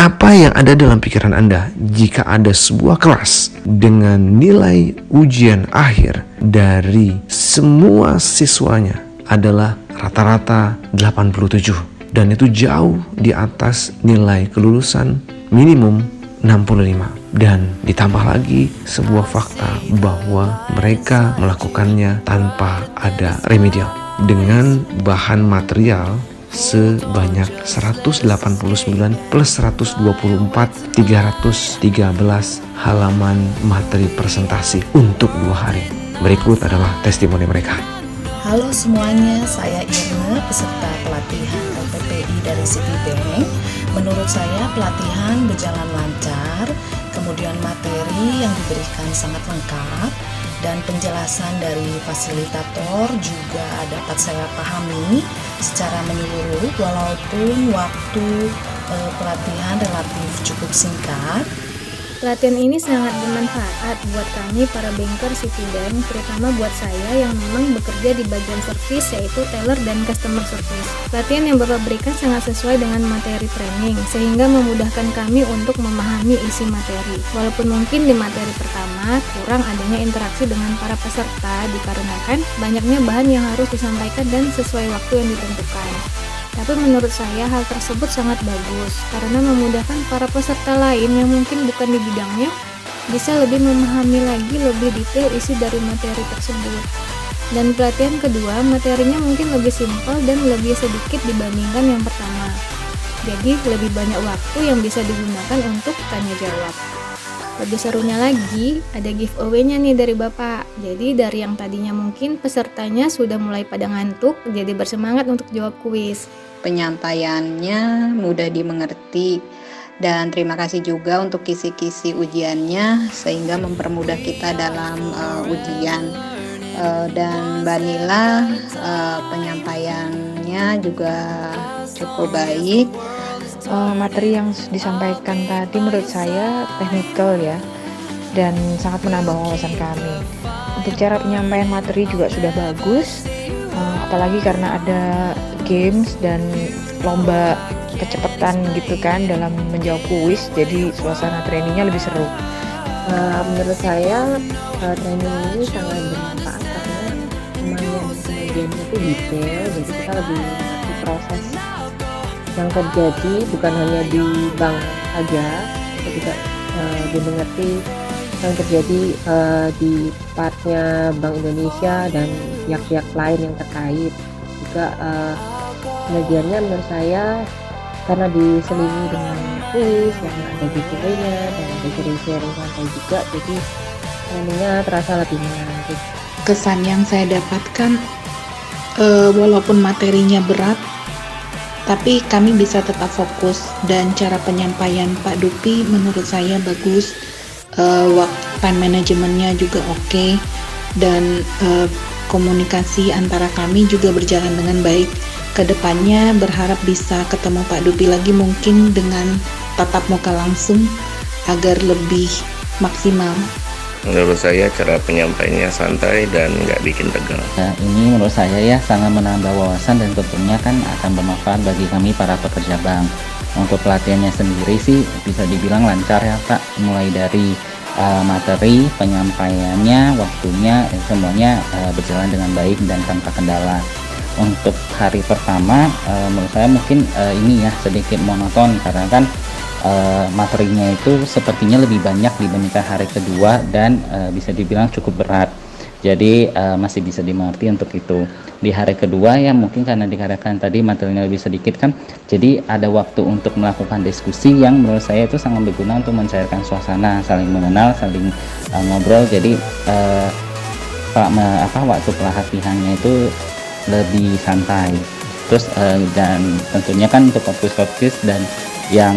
Apa yang ada dalam pikiran Anda jika ada sebuah kelas dengan nilai ujian akhir dari semua siswanya adalah rata-rata 87, dan itu jauh di atas nilai kelulusan minimum 65, dan ditambah lagi sebuah fakta bahwa mereka melakukannya tanpa ada remedial dengan bahan material sebanyak 189 plus 124, 313 halaman materi presentasi untuk 2 hari. Berikut adalah testimoni mereka. Halo semuanya, saya Irna, peserta pelatihan LPPI dari Citibank. Menurut saya pelatihan berjalan lancar, kemudian materi yang diberikan sangat lengkap, dan penjelasan dari fasilitator juga dapat saya pahami secara menyeluruh walaupun waktu pelatihan relatif cukup singkat. Pelatihan ini sangat bermanfaat buat kami para banker Citibank, terutama buat saya yang memang bekerja di bagian service, yaitu teller dan customer service. Pelatihan yang Bapak berikan sangat sesuai dengan materi training, sehingga memudahkan kami untuk memahami isi materi. Walaupun mungkin di materi pertama kurang adanya interaksi dengan para peserta dikarenakan banyaknya bahan yang harus disampaikan dan sesuai waktu yang ditentukan. Tapi menurut saya hal tersebut sangat bagus karena memudahkan para peserta lain yang mungkin bukan di bidangnya bisa lebih memahami lagi lebih detail isi dari materi tersebut. Dan pelatihan kedua, materinya mungkin lebih simpel dan lebih sedikit dibandingkan yang pertama. Jadi lebih banyak waktu yang bisa digunakan untuk tanya jawab. Lebih serunya lagi, ada giveaway-nya nih dari Bapak. Jadi dari yang tadinya mungkin pesertanya sudah mulai pada ngantuk, jadi bersemangat untuk jawab kuis. Penyampaiannya mudah dimengerti, dan terima kasih juga untuk kisi-kisi ujiannya sehingga mempermudah kita dalam ujian. Dan Mbak Nila, penyampaiannya juga cukup baik. Materi yang disampaikan tadi menurut saya teknikal ya, dan sangat menambah wawasan kami. Untuk cara penyampaian materi juga sudah bagus, apalagi karena ada games dan lomba kecepatan gitu kan dalam menjawab kuis, jadi suasana trainingnya lebih seru. Menurut saya training ini sangat bermanfaat karena pemahaman kemudiannya itu detail, jadi kita lebih mengerti proses yang terjadi bukan hanya di bank saja, kita juga dimengerti yang terjadi di partnya Bank Indonesia dan pihak-pihak lain yang terkait. Juga pengajiannya menurut saya karena diselingi dengan kuis yang ada giveaway-nya dan ada sharing-sharing santai juga, jadi trainingnya terasa lebih menarik. Kesan yang saya dapatkan, walaupun materinya berat, tapi kami bisa tetap fokus, dan cara penyampaian Pak Dupi menurut saya bagus. Time manajemennya juga oke, dan komunikasi antara kami juga berjalan dengan baik. Kedepannya berharap bisa ketemu Pak Dupi lagi, mungkin dengan tatap muka langsung agar lebih maksimal. Menurut saya cara penyampaiannya santai dan nggak bikin tegang. Nah, ini menurut saya ya sangat menambah wawasan dan tentunya kan akan bermanfaat bagi kami para pekerja bank. Untuk pelatihannya sendiri sih bisa dibilang lancar ya Pak, mulai dari materi, penyampaiannya, waktunya, semuanya berjalan dengan baik dan tanpa kendala. Untuk hari pertama menurut saya mungkin ini ya sedikit monoton karena kan materinya itu sepertinya lebih banyak dibandingkan hari kedua dan bisa dibilang cukup berat, jadi masih bisa dimengerti untuk itu. Di hari kedua ya mungkin karena dikarenakan tadi materinya lebih sedikit kan, jadi ada waktu untuk melakukan diskusi yang menurut saya itu sangat berguna untuk mencairkan suasana, saling mengenal, saling ngobrol, jadi waktu pelatihannya itu lebih santai. Terus dan tentunya kan untuk fokus dan yang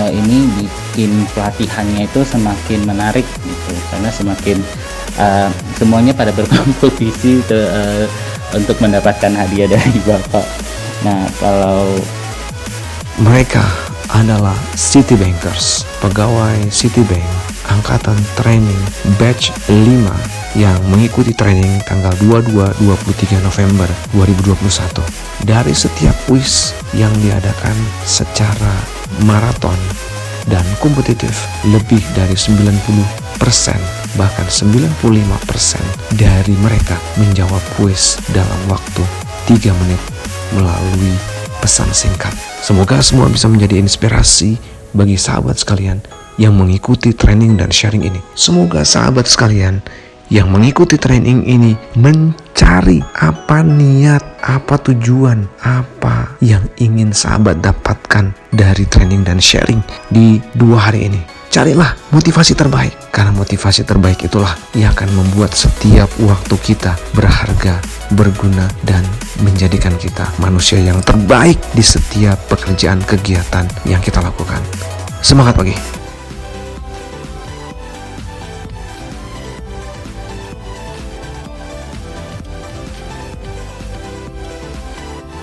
ini bikin pelatihannya itu semakin menarik gitu, karena semakin semuanya pada berkompetisi untuk mendapatkan hadiah dari Bapak. Nah, kalau Mereka adalah Citibankers, pegawai Citibank angkatan training batch 5 yang mengikuti training tanggal 22-23 November 2021. Dari setiap kuis yang diadakan secara maraton dan kompetitif. Lebih dari 90%, bahkan 95% dari mereka menjawab kuis dalam waktu 3 menit melalui pesan singkat. Semoga semua bisa menjadi inspirasi bagi sahabat sekalian yang mengikuti training dan sharing ini. Semoga sahabat sekalian yang mengikuti training ini mencari apa niat, apa tujuan, apa yang ingin sahabat dapatkan dari training dan sharing di 2 hari ini. Carilah motivasi terbaik, karena motivasi terbaik itulah yang akan membuat setiap waktu kita berharga, berguna, dan menjadikan kita manusia yang terbaik di setiap pekerjaan kegiatan yang kita lakukan. Semangat pagi!